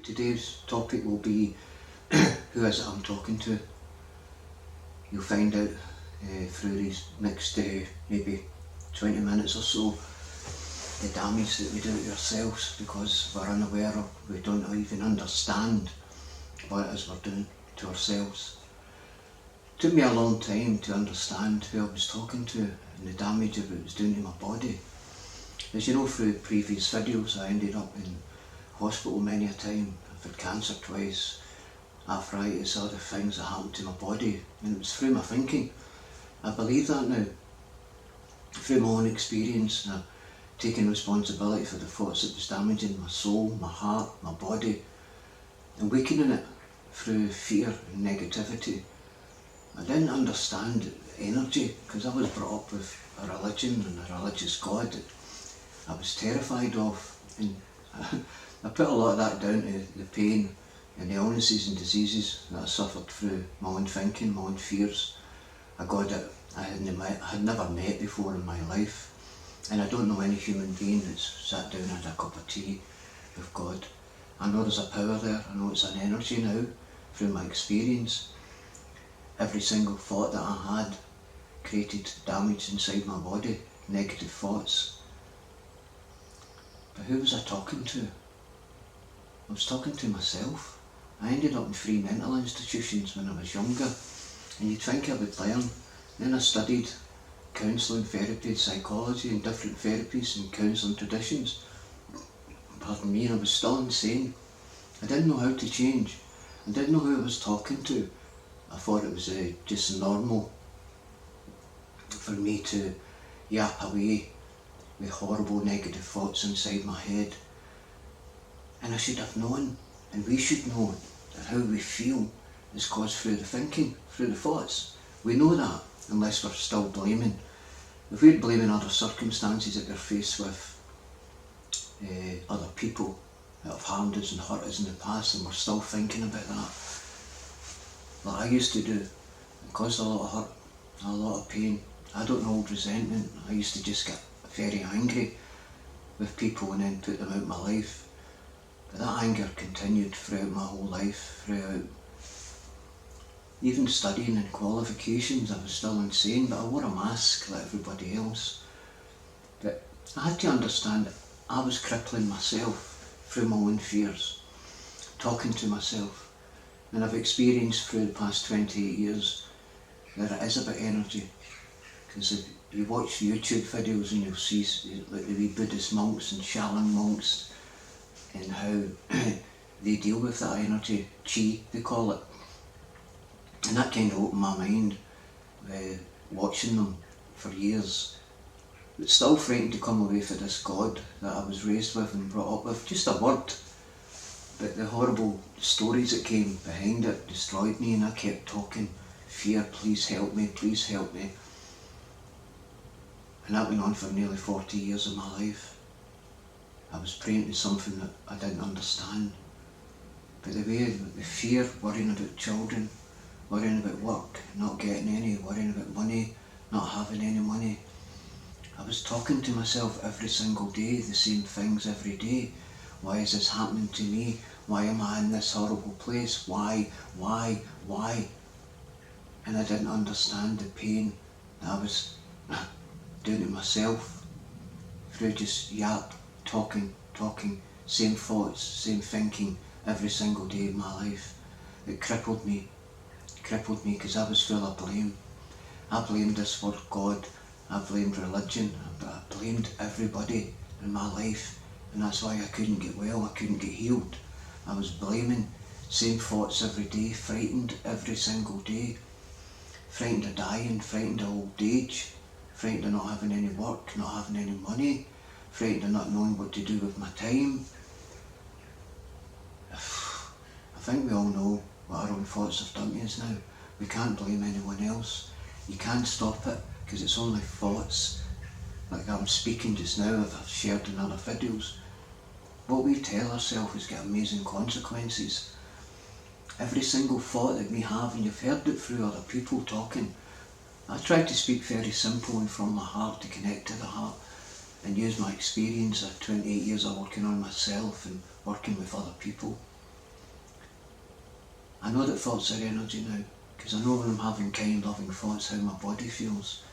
Today's topic will be who is it I'm talking to. You'll find out through these next maybe 20 minutes or so the damage that we do to ourselves because we're unaware of, we don't even understand what it is we're doing to ourselves. It took me a long time to understand who I was talking to and the damage that it was doing to my body. As you know, through previous videos, I ended up in hospital many a time. I've had cancer twice, arthritis, other things that happened to my body, and it was through my thinking. I believe that now, through my own experience, and I've taken responsibility for the thoughts that was damaging my soul, my heart, my body, and weakening it through fear and negativity. I didn't understand energy because I was brought up with a religion and a religious God that I was terrified of, and I put a lot of that down to the pain and the illnesses and diseases that I suffered through my own thinking, my own fears. A God that I had never met before in my life, and I don't know any human being that's sat down and had a cup of tea with God. I know there's a power there, I know it's an energy now through my experience. Every single thought that I had created damage inside my body, negative thoughts. But who was I talking to? I was talking to myself. I ended up in 3 mental institutions when I was younger, and you'd think I would learn. Then I studied counselling, therapy, psychology and different therapies and counselling traditions. Pardon me, and I was still insane. I didn't know how to change. I didn't know who I was talking to. I thought it was just normal for me to yap away with horrible negative thoughts inside my head. And I should have known, and we should know, that how we feel is caused through the thinking, through the thoughts. We know that, unless we're still blaming. If we're blaming other circumstances that we're faced with, other people that have harmed us and hurt us in the past, and we're still thinking about that, like I used to do, it caused a lot of hurt, a lot of pain. I don't hold resentment. I used to just get very angry with people and then put them out of my life. But that anger continued throughout my whole life, throughout even studying and qualifications. I was still insane, but I wore a mask like everybody else. But I had to understand that I was crippling myself through my own fears, talking to myself. And I've experienced through the past 28 years that it is about energy. Because if you watch YouTube videos and you'll see like the wee Buddhist monks and Shaolin monks and how they deal with that energy, chi they call it. And that kind of opened my mind watching them for years. But still frightened to come away from this God that I was raised with and brought up with. Just a word. But the horrible stories that came behind it destroyed me, and I kept talking. Fear, please help me, please help me. And that went on for nearly 40 years of my life. I was praying to something that I didn't understand. But the fear, worrying about children, worrying about work, not getting any, worrying about money, not having any money. I was talking to myself every single day, the same things every day. Why is this happening to me? Why am I in this horrible place? Why? And I didn't understand the pain that I was doing to myself through just talking, same thoughts, same thinking every single day of my life. It crippled me because I was full of blame. I blamed this word God, I blamed religion, I blamed everybody in my life. And that's why I couldn't get well, I couldn't get healed. I was blaming, same thoughts every day, frightened every single day. Frightened of dying, frightened of old age, frightened of not having any work, not having any money, frightened of not knowing what to do with my time. I think we all know what our own thoughts have done to us now. We can't blame anyone else. You can't stop it because it's only thoughts. Like I'm speaking just now, I've shared in other videos. What we tell ourselves has got amazing consequences. Every single thought that we have, and you've heard it through other people talking. I try to speak very simple and from my heart to connect to the heart and use my experience of 28 years of working on myself and working with other people. I know that thoughts are energy now, because I know when I'm having kind, loving thoughts, how my body feels.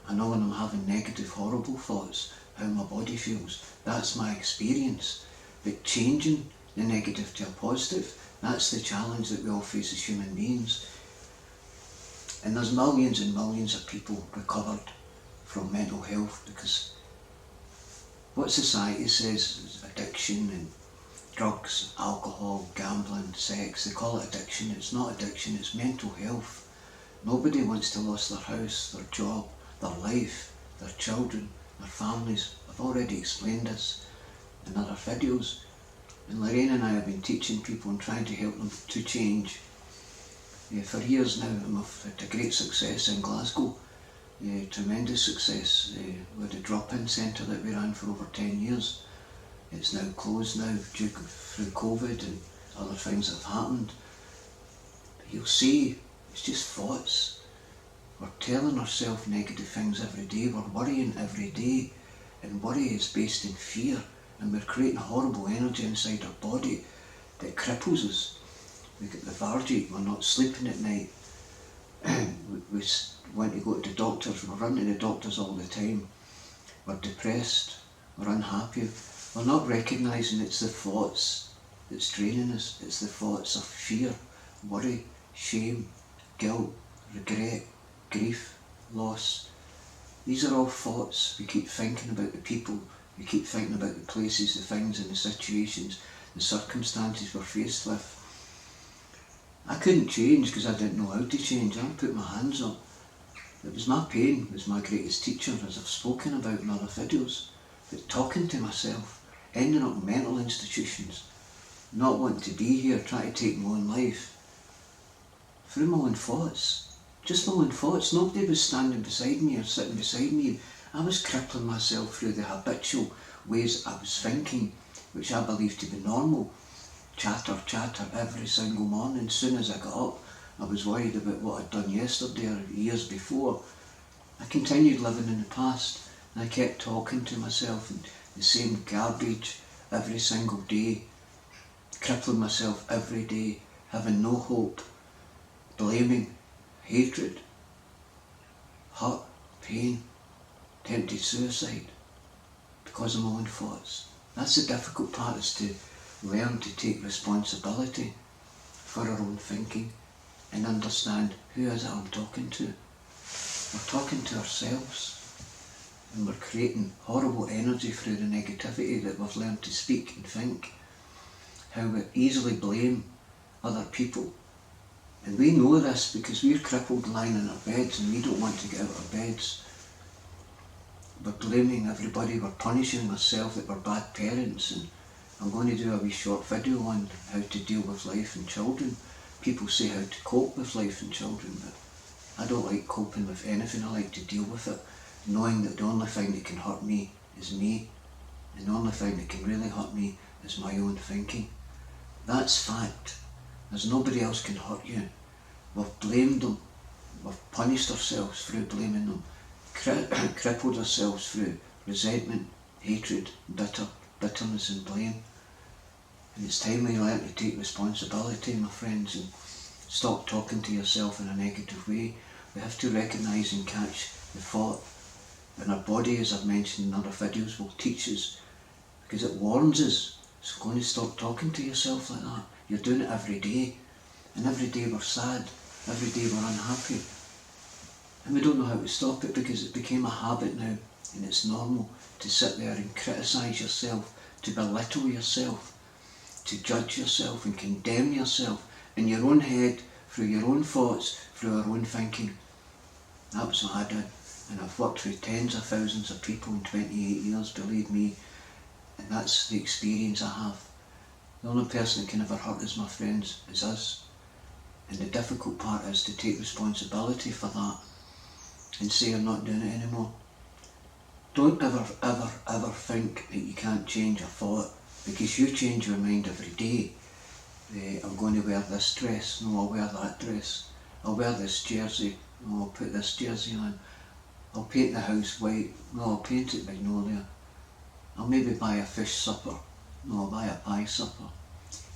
I know when I'm having negative, horrible thoughts, how my body feels. That's my experience. But changing the negative to a positive, that's the challenge that we all face as human beings. And there's millions and millions of people recovered from mental health, because what society says is addiction and drugs, alcohol, gambling, sex, they call it addiction. It's not addiction, it's mental health. Nobody wants to lose their house, their job, their life, their children, their families. I've already explained this in other videos. And Lorraine and I have been teaching people and trying to help them to change. For years now, and we've had a great success in Glasgow. Tremendous success with the drop-in centre that we ran for over 10 years. It's now closed now through COVID and other things that have happened. But you'll see, it's just thoughts. We're telling ourselves negative things every day, we're worrying every day, and worry is based in fear, and we're creating horrible energy inside our body that cripples us. We get lethargy, we're not sleeping at night, we want to go to the doctors, we're running to the doctors all the time, we're depressed, we're unhappy. We're not recognising it's the thoughts that's draining us. It's the thoughts of fear, worry, shame, guilt, regret, grief, loss. These are all thoughts. We keep thinking about the people, we keep thinking about the places, the things and the situations, the circumstances we're faced with. I couldn't change because I didn't know how to change. I put my hands up. It was my pain, it was my greatest teacher, as I've spoken about in other videos. But talking to myself, ending up in mental institutions, not wanting to be here, trying to take my own life, through my own thoughts. Just my own thoughts. Nobody was standing beside me or sitting beside me. I was crippling myself through the habitual ways I was thinking, which I believed to be normal. Chatter every single morning. As soon as I got up, I was worried about what I'd done yesterday or years before. I continued living in the past, and I kept talking to myself and the same garbage every single day, crippling myself every day, having no hope, blaming, hatred, hurt, pain, tempted suicide because of my own thoughts. That's the difficult part, is to learn to take responsibility for our own thinking and understand who is it I'm talking to. We're talking to ourselves, and we're creating horrible energy through the negativity that we've learned to speak and think. How we easily blame other people. And we know this because we're crippled lying in our beds and we don't want to get out of our beds. We're blaming everybody, we're punishing ourselves that we're bad parents. And I'm going to do a wee short video on how to deal with life and children. People say how to cope with life and children, but I don't like coping with anything. I like to deal with it, knowing that the only thing that can hurt me is me, and the only thing that can really hurt me is my own thinking. That's fact. There's nobody else can hurt you. We've blamed them, we've punished ourselves through blaming them, crippled ourselves through resentment, hatred, bitterness and blame. And it's time we learn to take responsibility, my friends, and stop talking to yourself in a negative way. We have to recognise and catch the thought. And our body, as I've mentioned in other videos, will teach us, because it warns us. It's going to stop talking to yourself like that. You're doing it every day. And every day we're sad. Every day we're unhappy. And we don't know how to stop it, because it became a habit now. And it's normal to sit there and criticise yourself, to belittle yourself, to judge yourself and condemn yourself in your own head, through your own thoughts, through our own thinking. That was what I did. And I've worked with tens of thousands of people in 28 years, believe me. And that's the experience I have. The only person that can ever hurt us, my friends, is us. And the difficult part is to take responsibility for that and say, I'm not doing it anymore. Don't ever think that you can't change a thought, because you change your mind every day. I'm going to wear this dress, no, I'll wear that dress. I'll wear this jersey, no, I'll put this jersey on. I'll paint the house white, no, I'll paint it magnolia. I'll maybe buy a fish supper, no, I'll buy a pie supper.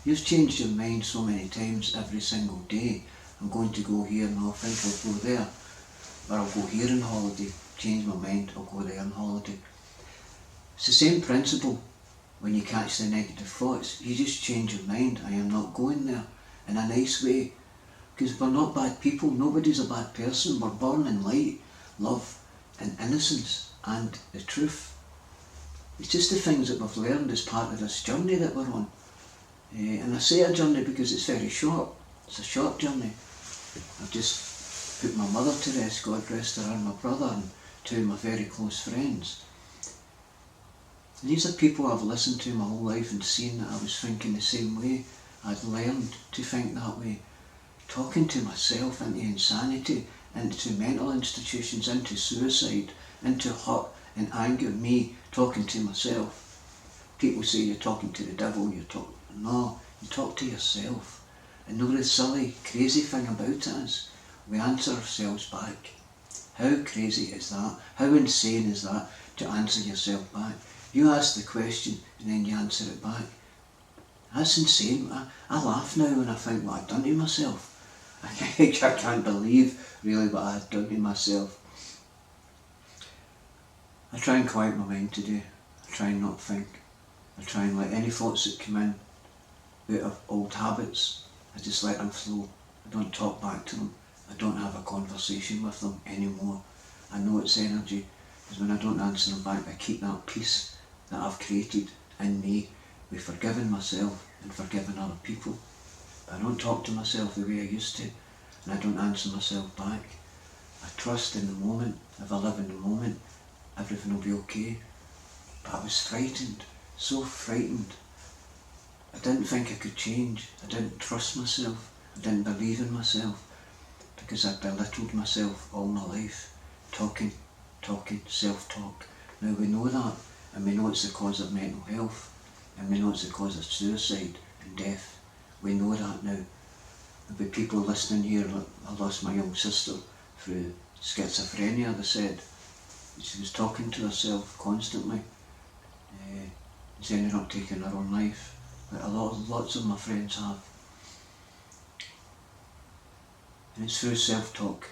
You've changed your mind so many times every single day. I'm going to go here and I'll think I'll go there. Or I'll go here on holiday, change my mind, I'll go there on holiday. It's the same principle when you catch the negative thoughts. You just change your mind. I am not going there, in a nice way. Because we're not bad people. Nobody's a bad person. We're born in light, love and innocence and the truth. It's just the things that we've learned as part of this journey that we're on. And I say a journey because it's very short. It's a short journey. I've just put my mother to rest, God rest her, and my brother, and two of my very close friends. And these are people I've listened to my whole life and seen that I was thinking the same way. I'd learned to think that way. Talking to myself into insanity, into mental institutions, into suicide, into hurt and anger. Me talking to myself. People say you're talking to the devil, no, you talk to yourself. And know the silly, crazy thing about it is, we answer ourselves back. How crazy is that? How insane is that to answer yourself back? You ask the question and then you answer it back. That's insane. I laugh now when I think what I've done to myself. I can't believe really what I've done to myself. I try and quiet my mind today. I try and not think. I try and let any thoughts that come in out of old habits, I just let them flow. I don't talk back to them. I don't have a conversation with them anymore. I know it's energy, because when I don't answer them back, I keep that peace that I've created in me with forgiving myself and forgiving other people. But I don't talk to myself the way I used to, and I don't answer myself back. I trust in the moment. If I live in the moment, everything will be okay. But I was frightened, so frightened. I didn't think I could change. I didn't trust myself. I didn't believe in myself, because I belittled myself all my life. Talking, self-talk. Now we know that, and we know it's the cause of mental health, and we know it's the cause of suicide and death. We know that now. There'll be people listening here. I lost my young sister through schizophrenia, they said. She was talking to herself constantly. She ended up taking her own life. But lots of my friends have. And it's through self-talk.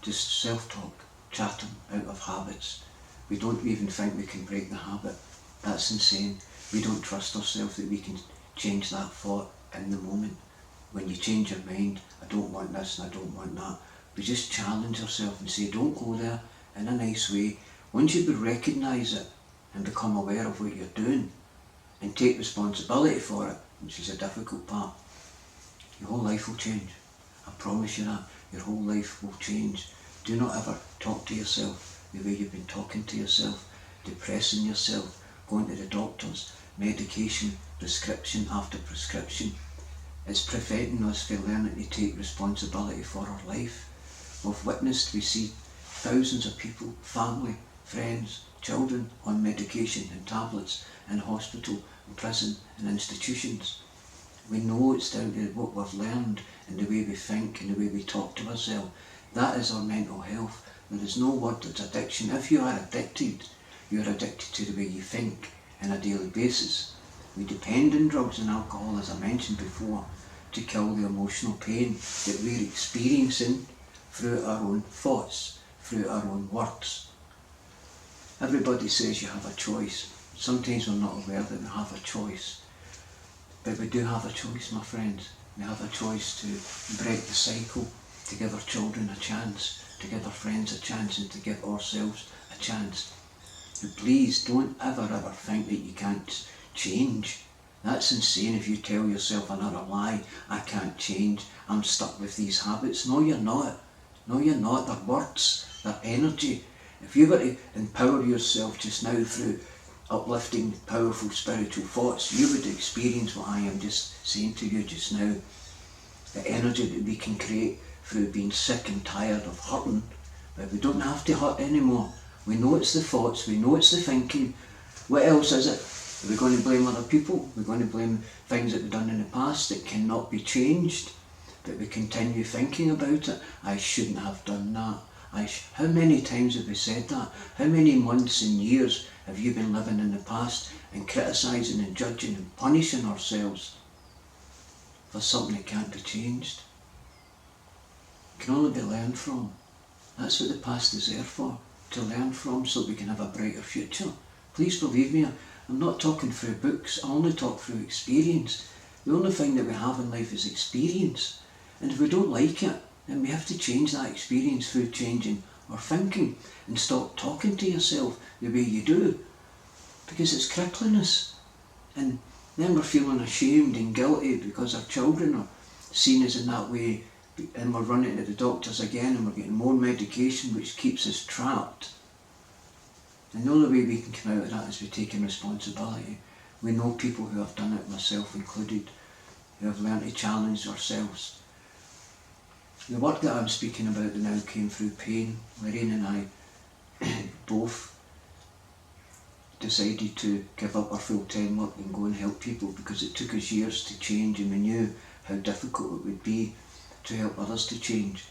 Just self-talk, chatting out of habits. We don't even think we can break the habit. That's insane. We don't trust ourselves that we can change that thought in the moment. When you change your mind, I don't want this and I don't want that. We just challenge ourselves and say, don't go there, in a nice way. Once you recognise it and become aware of what you're doing and take responsibility for it, which is a difficult part, your whole life will change. I promise you that. Your whole life will change. Do not ever talk to yourself the way you've been talking to yourself, depressing yourself, going to the doctors, medication, prescription after prescription. It's preventing us from learning to take responsibility for our life. We've witnessed, we see thousands of people, family, friends, children on medication and tablets in hospital, in prison and institutions. We know it's down to what we've learned and the way we think and the way we talk to ourselves. That is our mental health. There is no word that's addiction. If you are addicted, you're addicted to the way you think on a daily basis. We depend on drugs and alcohol, as I mentioned before, to kill the emotional pain that we're experiencing through our own thoughts, through our own words. Everybody says you have a choice. Sometimes we're not aware that we have a choice. But we do have a choice, my friends. We have a choice to break the cycle, to give our children a chance, to give our friends a chance, and to give ourselves a chance. And please don't ever think that you can't change. That's insane if you tell yourself another lie. I can't change. I'm stuck with these habits. No, you're not. No, you're not. They're words. They're energy. If you were to empower yourself just now through uplifting, powerful spiritual thoughts, you would experience what I am just saying to you just now. The energy that we can create through being sick and tired of hurting. But we don't have to hurt anymore. We know it's the thoughts. We know it's the thinking. What else is it? Are we going to blame other people? We're going to blame things that we've done in the past that cannot be changed, but we continue thinking about it. I shouldn't have done that. How many times have we said that? How many months and years have you been living in the past and criticising and judging and punishing ourselves? for something that can't be changed. It can only be learned from. That's what the past is there for, to learn from so we can have a brighter future. Please believe me, I'm not talking through books, I only talk through experience. The only thing that we have in life is experience. And if we don't like it, then we have to change that experience through changing our thinking and stop talking to yourself the way you do. Because it's crippling us. And then we're feeling ashamed and guilty because our children are seen as in that way, and we're running to the doctors again and we're getting more medication which keeps us trapped. And the only way we can come out of that is by taking responsibility. We know people who have done it, myself included, who have learned to challenge ourselves. The work that I'm speaking about now came through pain. Lorraine and I both decided to give up our full-time work and go and help people because it took us years to change, and we knew how difficult it would be to help others to change.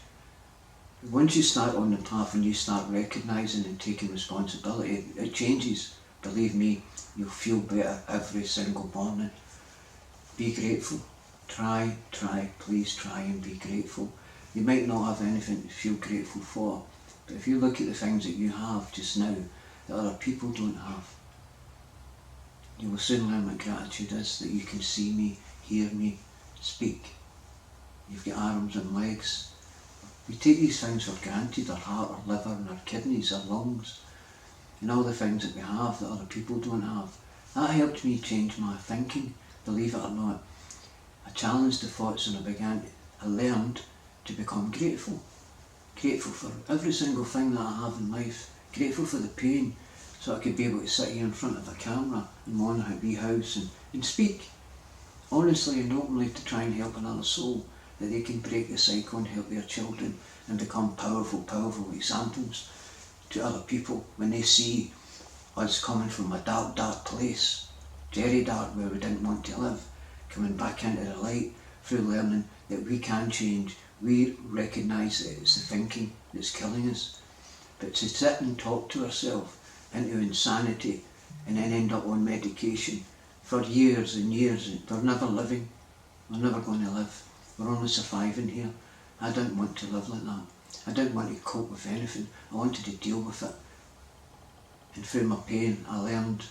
Once you start on the path and you start recognising and taking responsibility, it changes. Believe me, you'll feel better every single morning. Be grateful. Try, please try and be grateful. You might not have anything to feel grateful for, but if you look at the things that you have just now that other people don't have, you will soon learn what gratitude is, that you can see me, hear me, speak. You've got arms and legs. We take these things for granted, our heart, our liver and our kidneys, our lungs, and all the things that we have that other people don't have. That helped me change my thinking, believe it or not. I challenged the thoughts and I learned to become grateful. Grateful for every single thing that I have in life. Grateful for the pain, so I could be able to sit here in front of a camera in my own wee house and speak honestly and openly to try and help another soul, that they can break the cycle and help their children and become powerful examples to other people when they see us coming from a dark place, very dark, where we didn't want to live, coming back into the light through learning that we can change. We recognise that it's the thinking that's killing us. But to sit and talk to ourselves into insanity and then end up on medication for years and years, we're never living, we're never going to live. We're only surviving here. I didn't want to live like that. I didn't want to cope with anything. I wanted to deal with it. And through my pain, I learned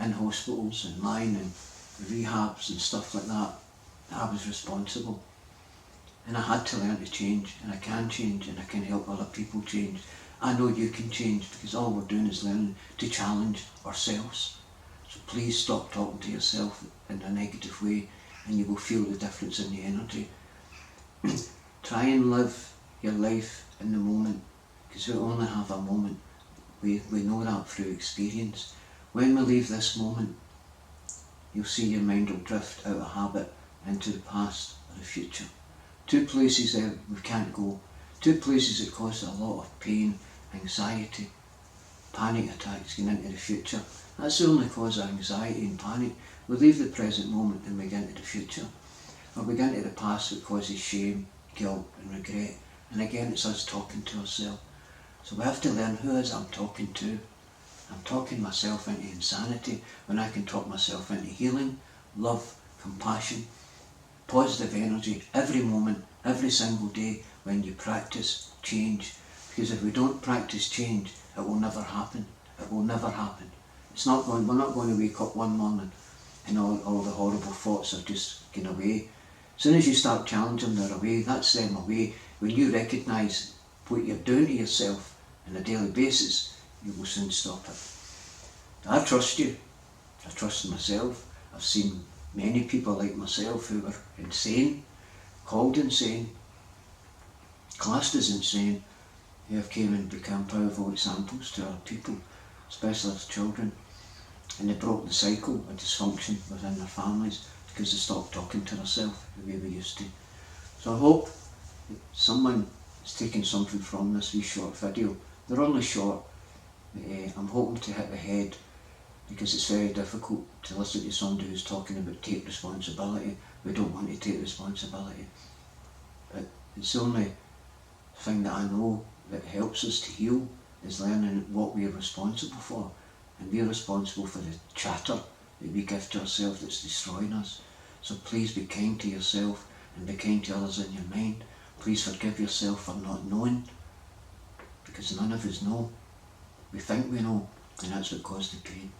in hospitals and lying in rehabs and stuff like that I was responsible. And I had to learn to change, and I can change, and I can help other people change. I know you can change, because all we're doing is learning to challenge ourselves. So please stop talking to yourself in a negative way, and you will feel the difference in the energy. Try and live your life in the moment, because we only have a moment. We know that through experience. When we leave this moment, you'll see your mind will drift out of habit into the past or the future. Two places that we can't go. Two places that cause a lot of pain, anxiety, panic attacks going into the future. That's the only cause of anxiety and panic. We leave the present moment and we get into the future. Or we get into the past that causes shame, guilt and regret. And again, it's us talking to ourselves. So we have to learn who it is I'm talking to. I'm talking myself into insanity when I can talk myself into healing, love, compassion, positive energy every moment, every single day when you practice change. Because if we don't practice change, it will never happen. It will never happen. We're not going to wake up one morning and all the horrible thoughts are just going away. As soon as you start challenging them, they're away. That's them away. When you recognise what you're doing to yourself on a daily basis, you will soon stop it. I trust you. I trust myself. I've seen many people like myself who were insane, called insane, classed as insane, who have came and become powerful examples to other people, especially as children. And they broke the cycle of dysfunction within their families because they stopped talking to themselves the way we used to. So I hope that someone has taken something from this wee short video. They're only short. I'm hoping to hit the head, because it's very difficult to listen to somebody who's talking about take responsibility. We don't want to take responsibility. But it's the only thing that I know that helps us to heal is learning what we're responsible for. And we're responsible for the chatter that we give to ourselves that's destroying us. So please be kind to yourself and be kind to others in your mind. Please forgive yourself for not knowing, because none of us know. We think we know, and that's what caused the pain.